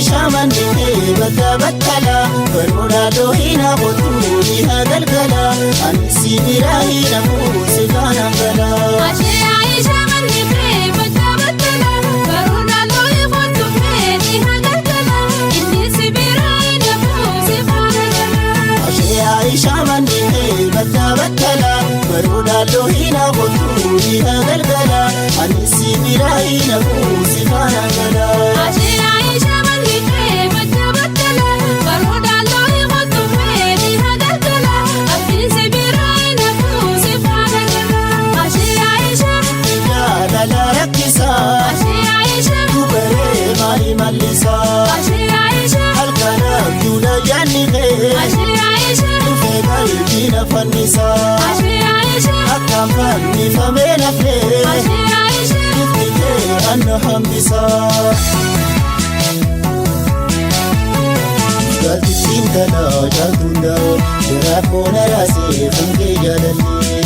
عايشة مني بتبتلا فرونا دوهينا بطولي هذا الكلا أنسي براهي نفوس كان بلا عايشة مني بتبتلا فرونا دوهي بطولي هذا الكلا أنسي براهي نفوس كان بلا عايشة مني بتبتلا فرونا دوهينا بطولي هذا الكلا أنسي براهي نفوس كان بلا ماليسا الكلام يولا جاني غير في قلبي نفنسا أكام فني فمين أفلي يفتكي أنه حمدسا قلت السنتنا جاتونا شرافونا راسي فنكي جالني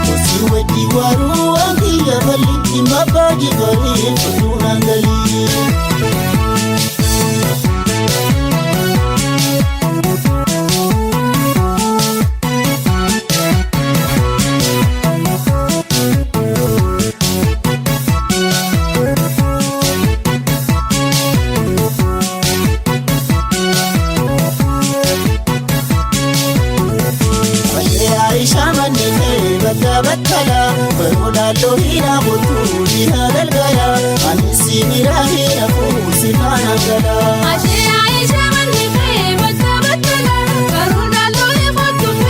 وسي ودي وارو أنكي يفلي ما باجي قريب فتونا نغلي بتلا فرونا لوهينا بطولي هذا الغلا أنسي براهي نفوس كان بلا عايشة مني بتبتلا فرونا لوهي بطولي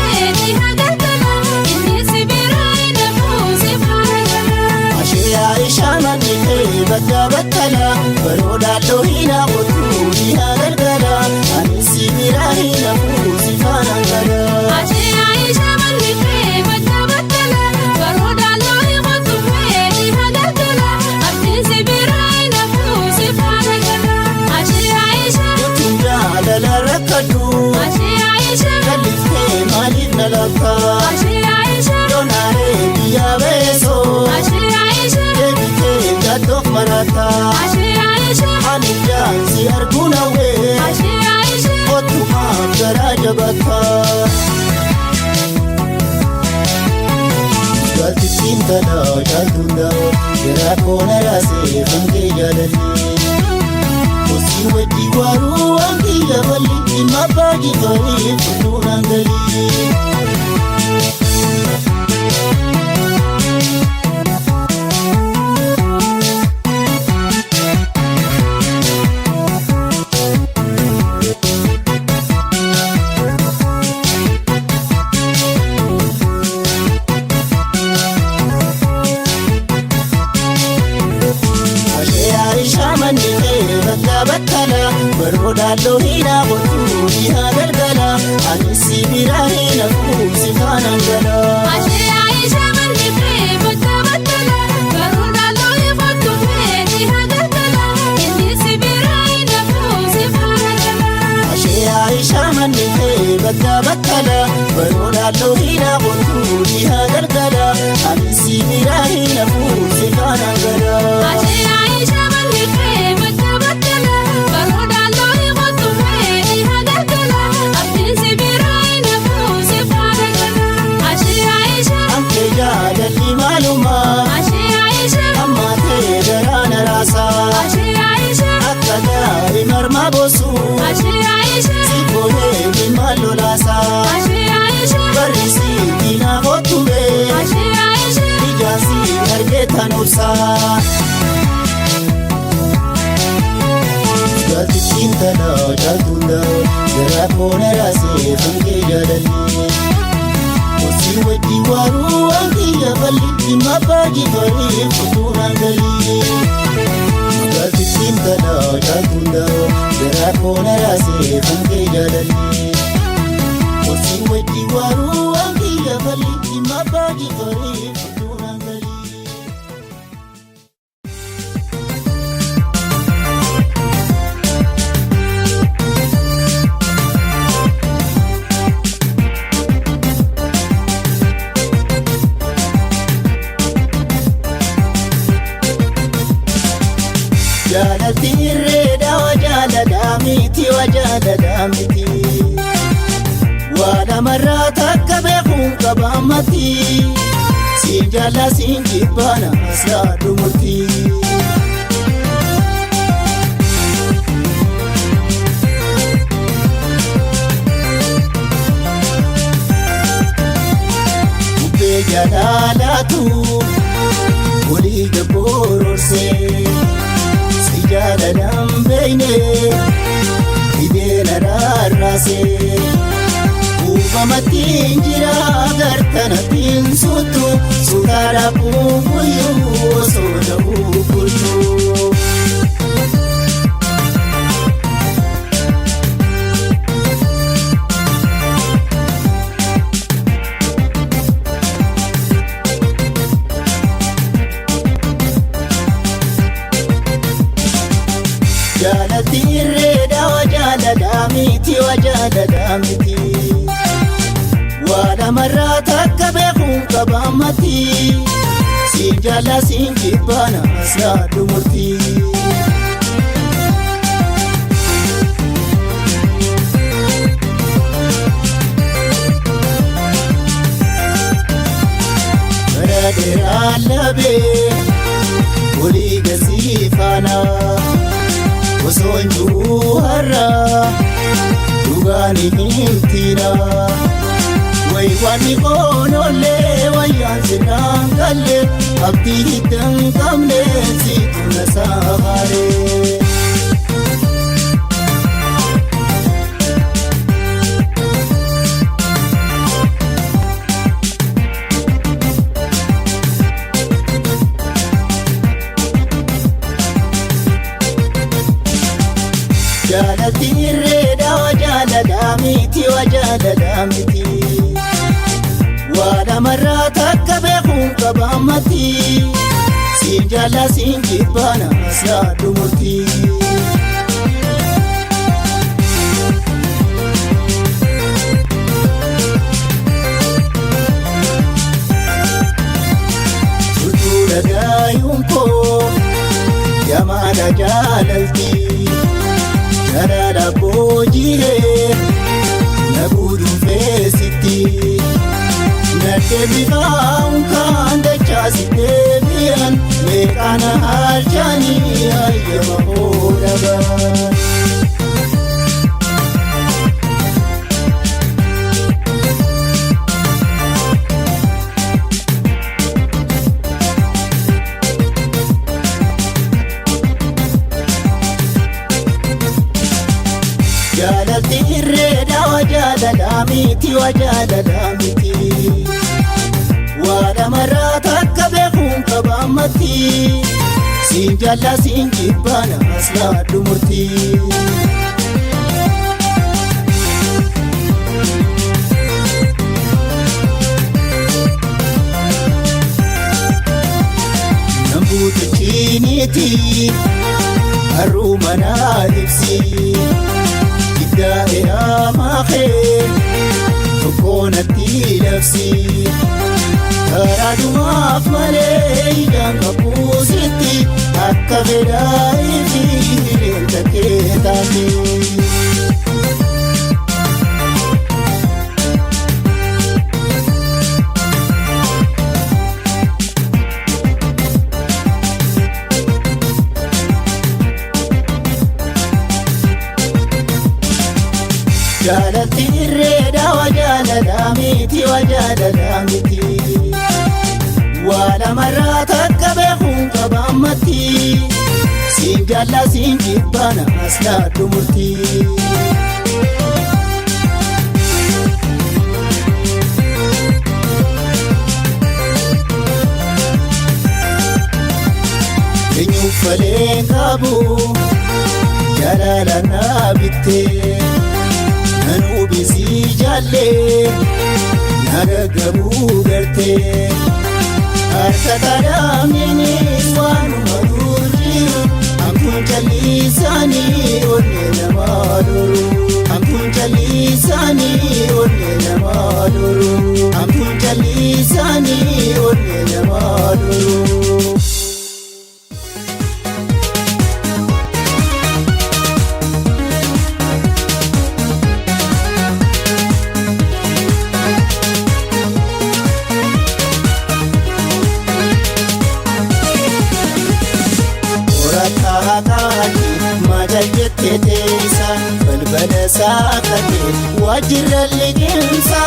هذا الغلا أنسي براهي نفوس كان بلا عايشة مني بتبتلا فرونا لوهينا بطولي هذا الغلا أنسي براهي نفوس كان بلا Donare dia beso Debite jatuh merata Anijan si arguna we Otu maaf jabata Gati cinta na jatunda Kira kona rase fungke jalani Usi wedi waru angki jabali Ima bagi kari futunan gali بتلا برودا لوهينا بطولي هذا الغلا أنسي براهي نفوس كان بلا عايشة مني بتبتلا برودا لوهي بطولي هذا الغلا أنسي براهي نفوس كان بلا عايشة مني بتبتلا برودا لوهينا بطولي هذا الغلا أنسي براهي نفوس كان بلا Marma bosu, sipone mi malolasa, barisi dina botube, dijasi hargeta nusa. Gati cinta na jatunda, gerapone rase fungke jalani. Usi wedi waru angki jabali, ima bagi kari futunan gali. Gati cinta na jatunda Gerakona rase fungke jalani Usi wedi waru angki jabali Ima bagi kari futunan gali Jalati reda wajah jaalala miti wajaalala miti Wala marraa takka beekuun qabaamatti Siin jaala siin jibbana aslaa dhumutti Bubbee jaalalaatu walii gabbororsee Si jaalalaan beeyne hidheena rarraasee Uumamatiin jira gartanatiin suutu Suutaadha buuguyyuu osoo dhabuu bulchuu Jaalatti irreedha wajaalala miti wajaalala miti Wala marraa takka beekuun qabaamatti Siin jaala siin jibbana aslaa dhumutti Bara dheeraa labee walii gasii faana Osoo hin jiruu har'a dhugaanii himtiina Waywaani koonollee wayyaan sirraan galle Abdii hiddan qabne siitu na saafaree Jaalatti irreedha wajaalala miti wajaalala miti Wala marraa takka beekuun qabaamatti Siin jaala siin jibbana aslaa dhumutti Tutuu dhagaayuun koo yamaadha jaalalti Jalaala boojihee na guuduun feesitti Naddeebi'aan kan dachaasi deebi'an meeqaana halchanii hayyama oolaban Jaalatti irreedha wajaalala miti wajaalala miti Wala marraa takka beekuun qabaamatti Siin jaala siin jibbana aslaa dhumutti Nambuutichiiniti har'uu manaa ibsi Iddaa'ee maakee tokkoonatti labsi Karaa dhumaaf malee hidhaan qabuusitti Akka fedhaa fi hiriirta kee taate Jaalatti irreedha wajaalala miti wajaalala miti Wala marraa takka beekuun qabaamatti Siin jaala siin jibbana aslaa dhumutti Eenyuffalee qabu jaalala naa bittee Nanuu bisii jaallee nagagabuu gartee Harka kadhaameenis waanuma durjiru Hamtuun callisaanii onnee namaa loru Hamtuun callisaanii onnee namaa loru Hamtuun callisaanii onnee namaa loru haaqaati maal jettee teessa balbala saaqatee waajjira liqimsa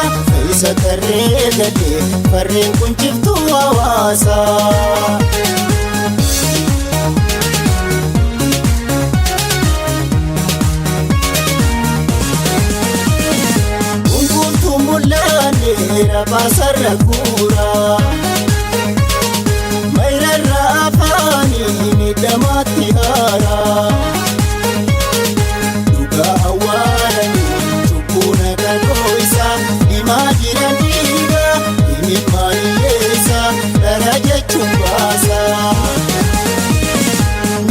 isa tarree galee farreen kun ciftuu hawaasa. Ungurtuu mul'anee rabaasarra guuraa. Damaatti haaraa dhugaa awwaalanii cubbuu nagaloo isaa himaa jiran dhiiga himimmaa hiyyeessa dhala jechuun baasa.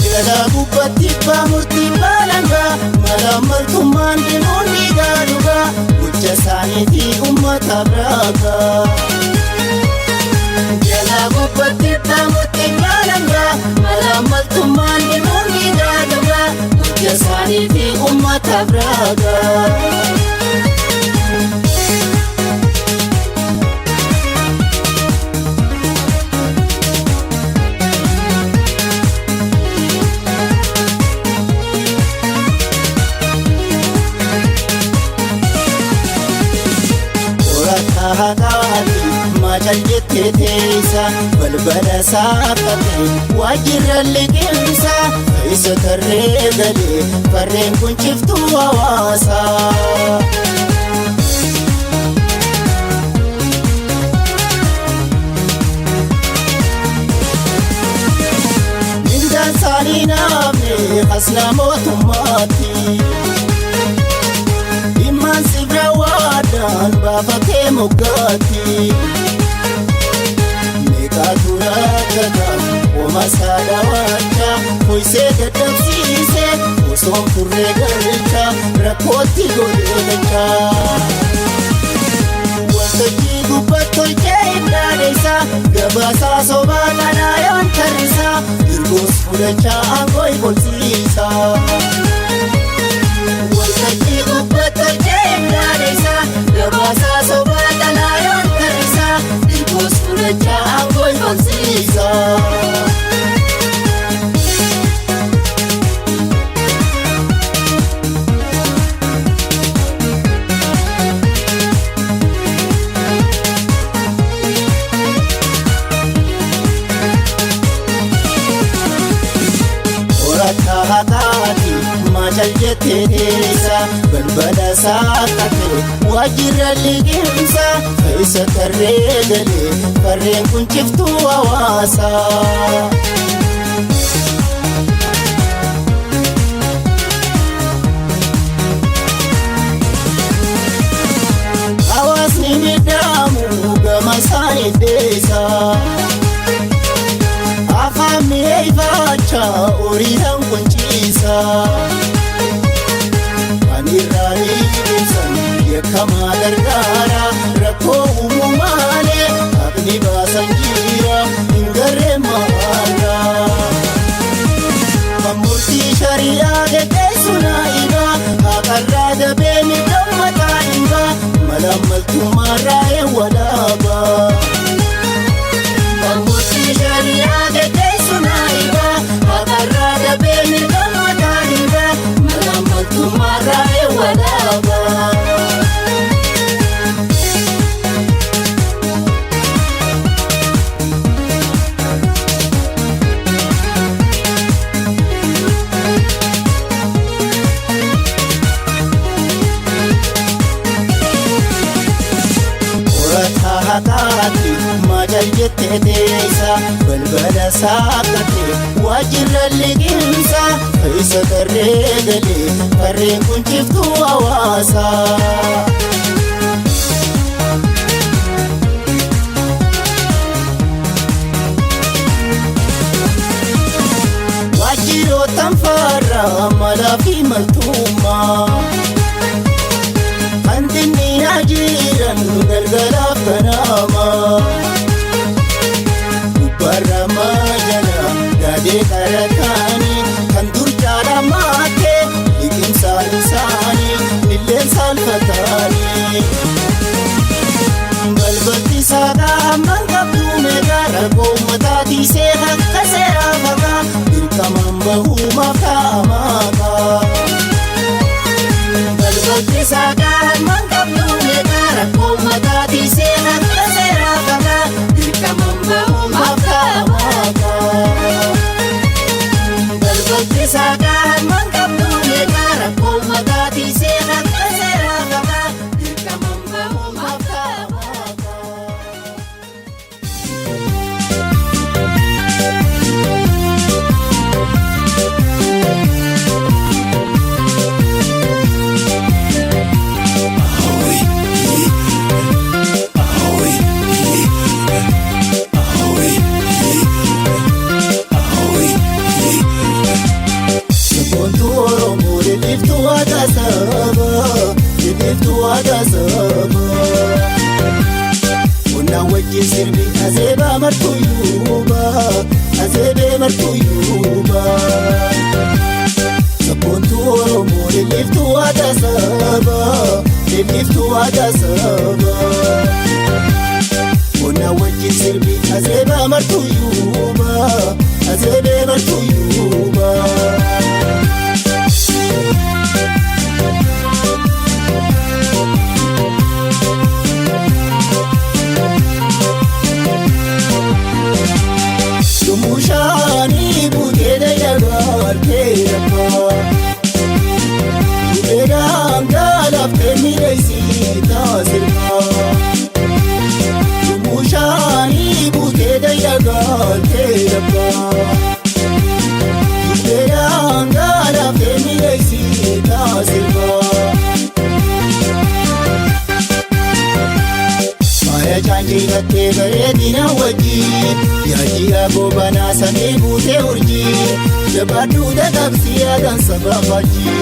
Jala gubbatti baamurtii baalangaa mala maltummaan dinuun dhiigaa dhugaa gocha isaaniitii uummata biraagaa. Jala gubbatti baamurtii baalangaa mala maltummaan dinuun dhiigaa dhugaa gocha isaaniitii uummata biraagaa. Haaqaati maal jettee teessa balbala saaqatee waajjira liqimsa isa tarree galee farreen kun ciftuu hawaasa. Mindaan isaanii naafne hasla mootummaatti. Sibra waadaan baafatee moggaatti meeqaa turaa gataa ooma saadawaacha hoysee dadhabsiisee osoon turree galcha rakkootti godheecha. Waltajjii gubbatti tolchee ibdaadheessa gabaasaa sobaa kanaa yoon tarrisa dirgoos fudhachaa aangoo ibolsiisa. Waltajjii gubbatti tolchee ibdaadheessa gabaasaa sobaa kanaa yoon tarrisa dirgoos fudhachaa aangoo ibolsiisa. Haaqaati maal jettee teessa balbala saaqatee waajjira liqimsa isa tarree galee farreen kun ciftuu hawaasa. Hawaasni miidhamu gama isaanii deessa. Afaan mi'eeffachaa horiidhaan qonciisa. Kan irraa hiikisan yakkamaa gargaara rakkoo uumuu malee haqni baasan jira hin garreen maalaa. Kan murtii shari'aa geggeessu naa'iba haqarraa dabee miidhammataa hiba malaamaltummaarraa eewwalaaba. Murtii shari'aa geggeessu naa'iba haqarraa dabee miidhammataa hiba malaamaltummaarraa eewwalaaba. Haaqaati maal jettee teessa balbala saaqatee waajjira liqimsa isa tarree galee farreen kun ciftuu hawaasa. Waajjirootaan farraa malaa fi maltummaa. Hantinni jiran galgalaaf kanaama gubbaarra maajala gaadee qarataanii kan dur jaalamaatee liqimsaan isaanii milleen saalfataanii. Balbalti saaqaa hammaan qabdu meeqaa rakkoo uummataatii seera akka seeraa fagaa dirqamaan bahuumaaf maka Balbalti sakaan mangkabnu negara Kumatati sehat kasera kama Dirkamang bau maka Balbalti sakaan mangkabnu negara Kumatati sehat kasera kama Dirkamang bau maka Sirbi azeba martuyuba azebe martuyuba Sapuntu oromo liftu adasaba liftu adasaba Ona wajin sirbi azeba martuyuba azebe martuyuba Mushani budeda yagar kerapa Budeda galaf temilesi tasirma Mushani budeda yagar kerapa Budeda galaf temilesi tasirma Chanji gatte gare dina waji yaji abo bana sane bute urji jabadu da tabsiya dan sababaji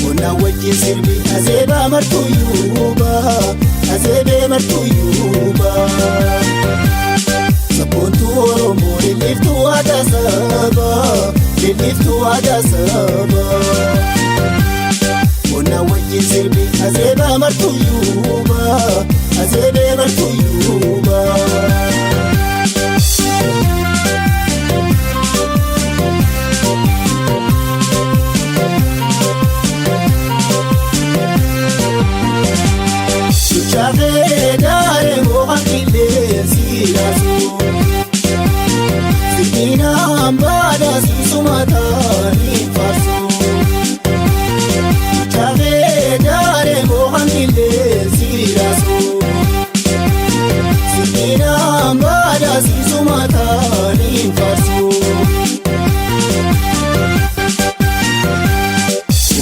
Ona wajin sirbi azeba martuyuba azebe martuyuba Sapuntu oromo liftu adasaba liftu adasaba Ona wajin sirbi azeba martuyuba azebe martuyuba Chave dare mohakile sirasu Zikina ambada susumata nifasu Chave dare mohakile sirasu Zikina ambada susumata nifasu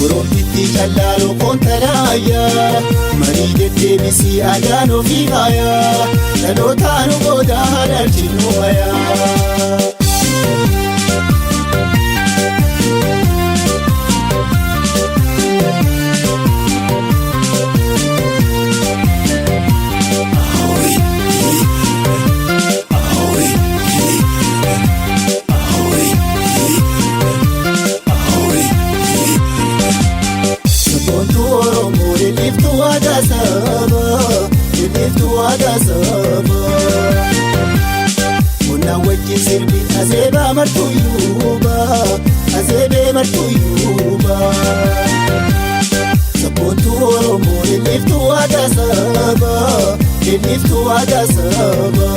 Uromiti challalo kontalaya Maridette bisi adano fihaya Talotanu boda halalchinuhaya Ona wajin sirbi azeba martuyuba azebe martuyuba Sapuntu oromo liftu adasaba liftu adasaba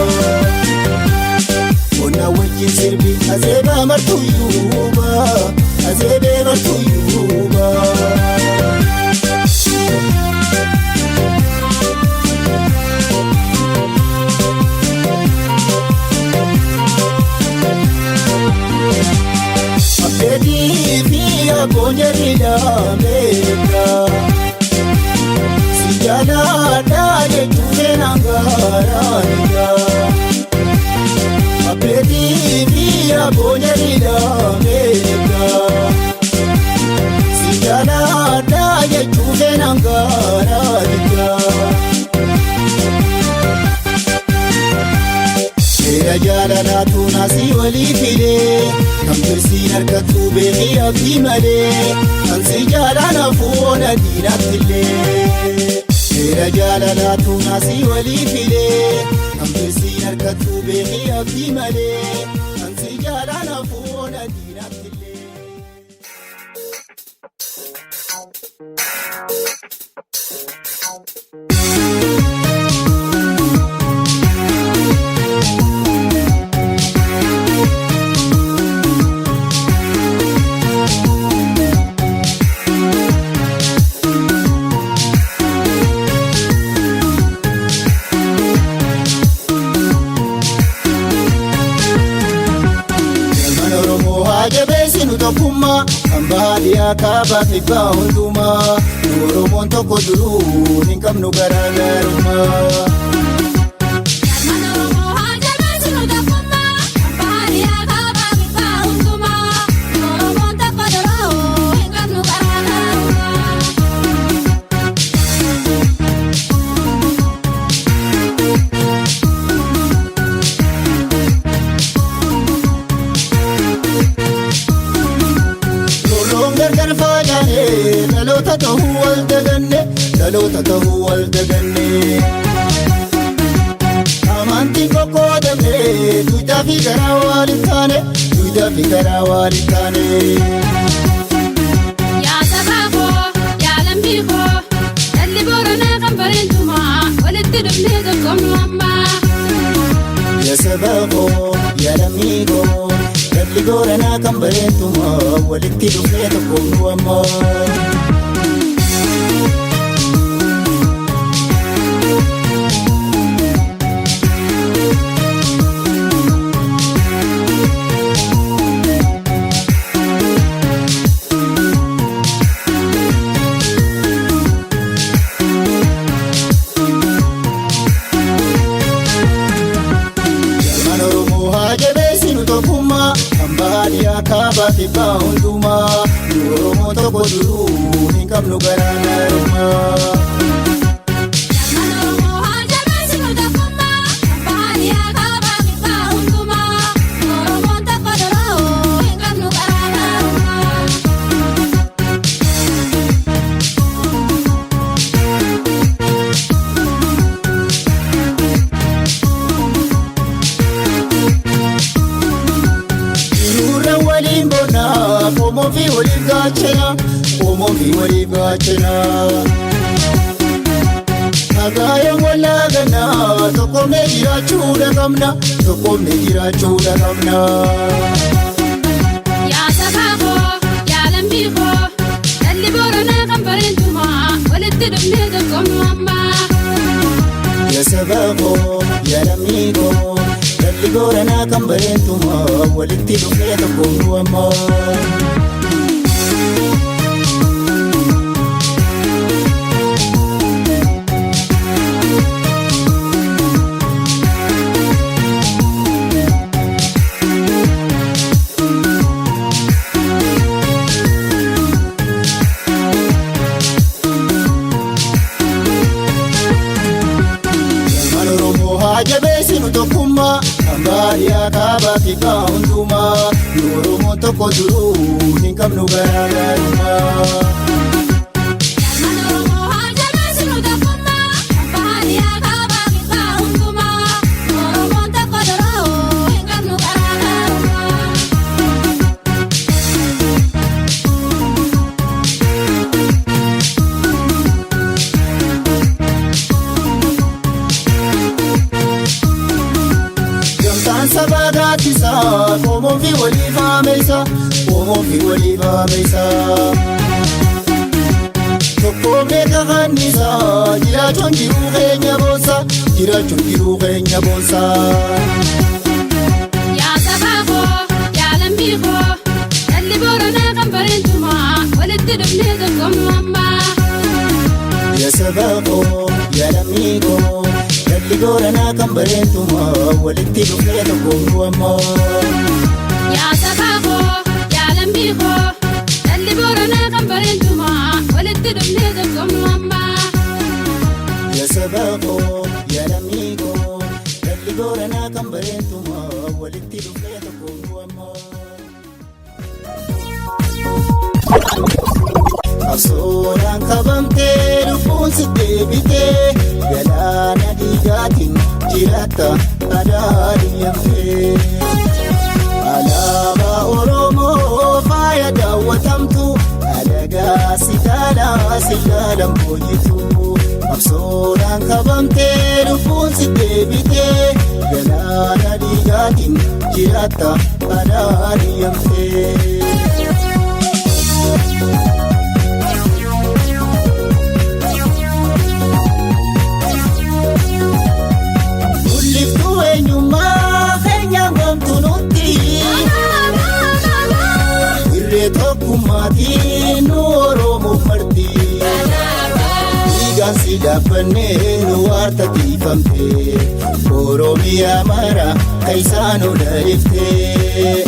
Ona wajin sirbi azeba martuyuba azebe martuyuba Bonjarida Amerika Sijala daje tuve nangaraniga Apeti via bonjarida Amerika Jaalala jechuun nangaara jechaa. Seera jaalalaatu naasii walii fidee kan birsiin harkattuu beekii abdii malee kan si jaalala fuula diinattillee. Seera jaalalaatu naasii walii fidee kan birsiin harkattuu beekii abdii malee kan si jaalala fuula diinattillee. Jabeessinu tokkummaa kan baadiyyaa kaabaa fi ba'a hundumaa Oromoon tokko duruu hin qabnu garaagarummaa. Dhaloota tahuu wal daganne amantiin qoqqoodamne duudhaa fi garaa waliin taane. Yaa sabaa koo yaa lammii koo dhalli Booranaa kan bareentumaa walitti dhufnee tokkomnu ammaa. Yaa sabaa koo yaa lammii koo dhalli Booranaa kan bareentumaa walitti dhufnee tokkomnu ammaa. Jabeessinu tokkummaa kan baadiyyaa kaabaa fi ba'a hundumaa Oromoo tokko duruu hin qabnu garaagarummaa. Omoon fi waliif gaachana Nagaayaan walaa gannaa tokkomnee jiraachuudha qabna. Yaa sabaa koo yaa lammii koo dhalli Booranaa kan bareentumaa walitti dhufnee tokkomnu ammaa. Yaa sabaa koo yaa lammii koo dhalli Booranaa kan bareentumaa walitti dhufnee tokkomnu ammaa. Jabeessinu tokkummaa kan baadiyyaa kaabaa fi ba'a hundumaa Oromoon tokko duruu hin qabnu garaagarummaa. Sabaa gaaddisaa Omoon fi waliif haameessa tokkoomee kakannisaa jiraachuun jiruu keenya boonsa. Yaa sabaa koo yaa lammii koo dhalli Booranaa kan bareentumaa walitti dhufnee tokkomnu ammaa. Yaa sabaa koo yaa lammii koo dhalli Booranaa kan bareentumaa walitti dhufnee tokkomnu ammaa. Yaa sabaa koo yaa lammii koo dhalli Booranaa kan bareentumaa sabako ya lamiko dalli Booranaa kan bareentuma walitti dhufee tokko amma Absooraan kabamtee dhufuun si deebitee galaana dhiigaatiin jiraata adaadiyamtee alaabaa Oromoo faaya daawwatamtu alagaa si ilaalan boojitu Absooraan kabamtee dhufuun si deebitee galaana dhiigaatiin jiraata adaadiyamtee Tokkummaati nu Oromoo marti dhiigaan si dhaabannee nu waartatiifamtee Oromiyaa mara kaisaan oolaliftee.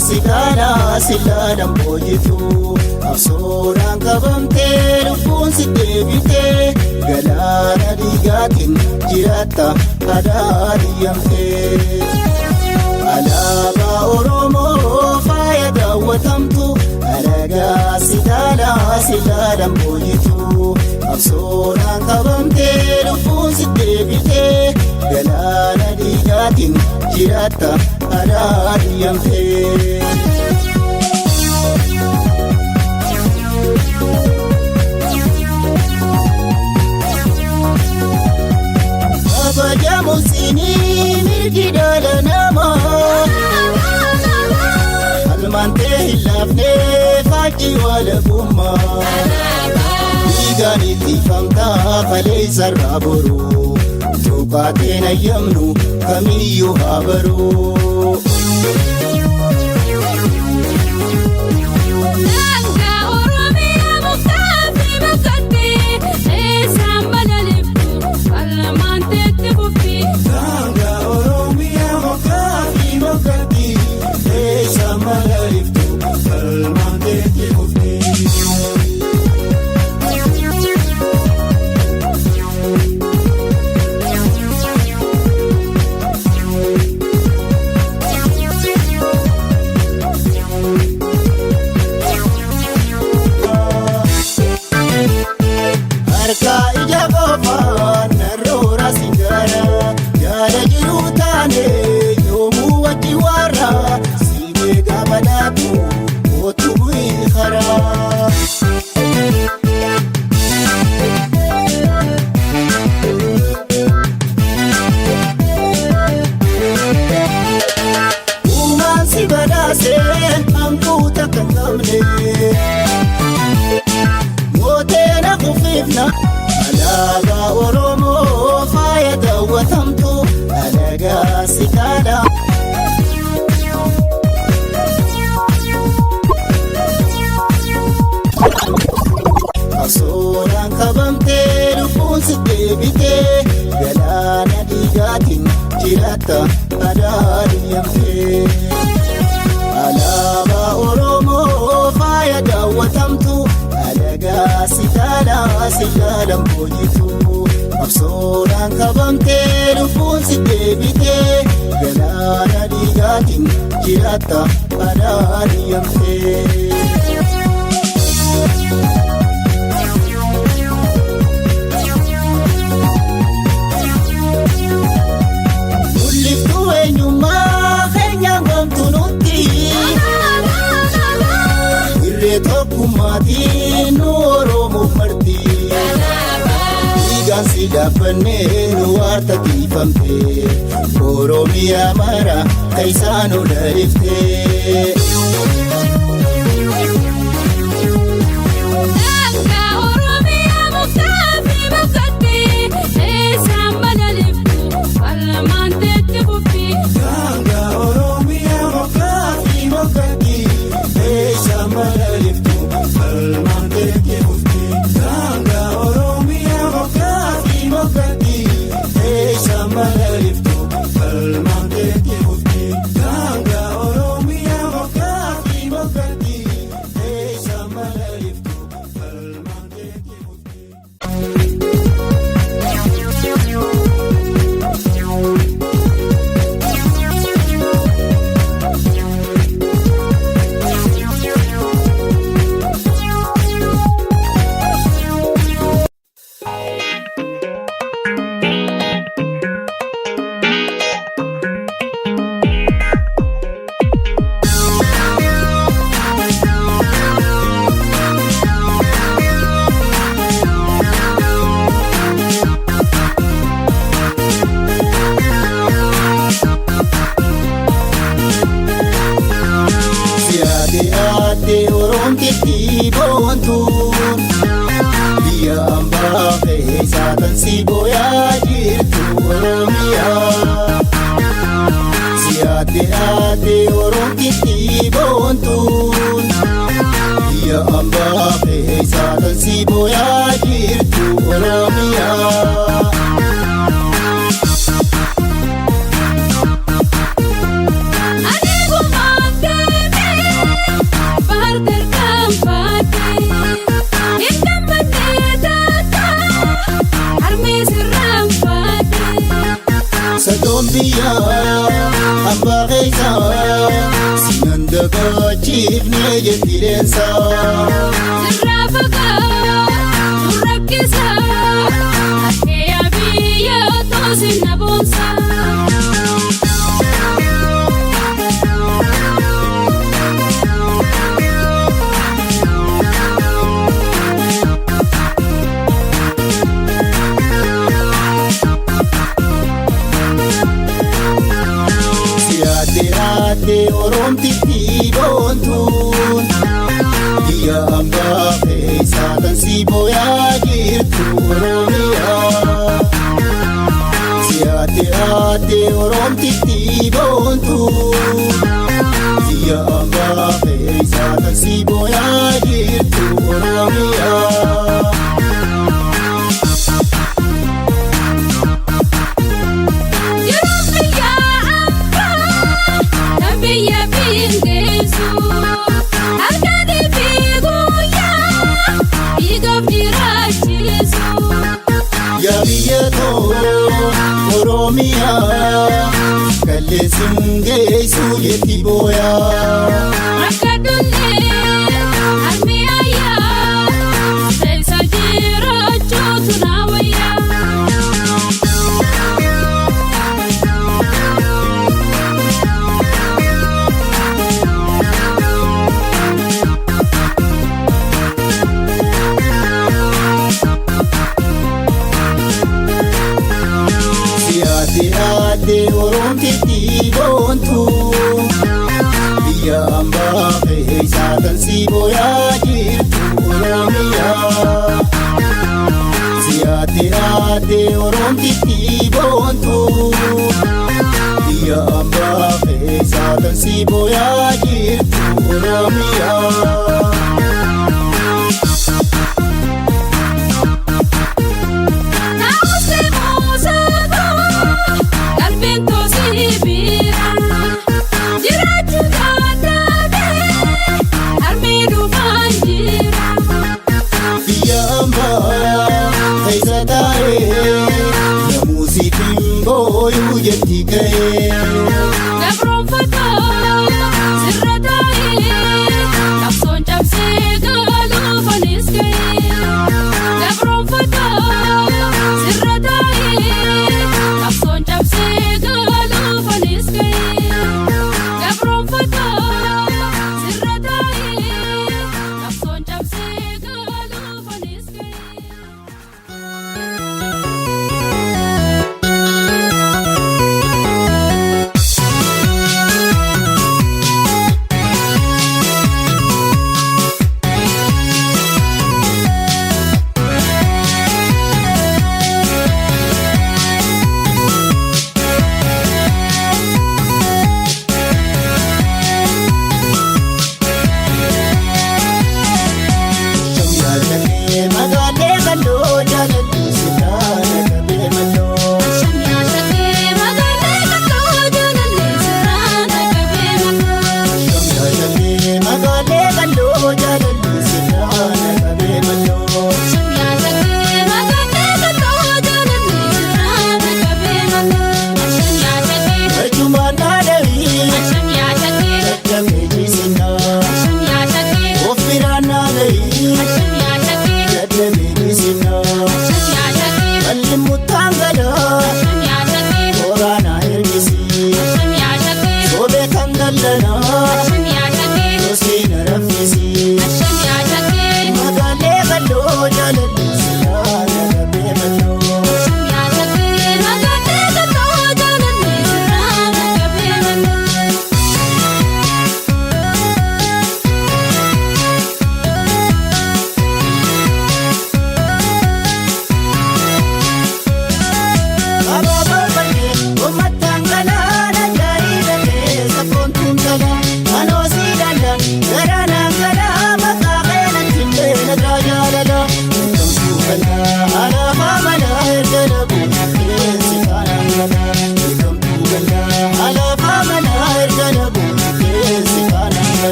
Alagaa si ilaalan boojitu Absooraan kabamtee dhufuun si deebitee galaana dhiigaatiin jiraata adaadiyamtee alaabaa Oromoo faaya daawwatamtu alagaa si ilaalan boojitu Absooraan kabamtee dhufuun si deebitee galaana dhiigaatiin jiraata adaadiyamtee. Kabajamu sinii mirgi dhala namaa Almaantee hin laafnee faajjii walabummaa dhiigaan itti famtaa falee isarraa boruu Tuqaateen ayyamnu kamiyyuu haa baruu. Alaabaa Oromoo faaya daawwatamtu alagaa si ilaalan Absooraan kabamtee dhufuun si deebitee galaana dhiigaatiin jiraata adaadiyamtee alaabaa Oromoo faaya daawwatamtu alagaa si ilaalan boojitu Absooraan kabamtee dhufuun si deebitee galaana dhiigaatiin jiraata adaadiyamtee. Finfinneen waarta tiifamtee Oromiyaa mara kaysaan olaliftee.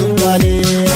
sumbale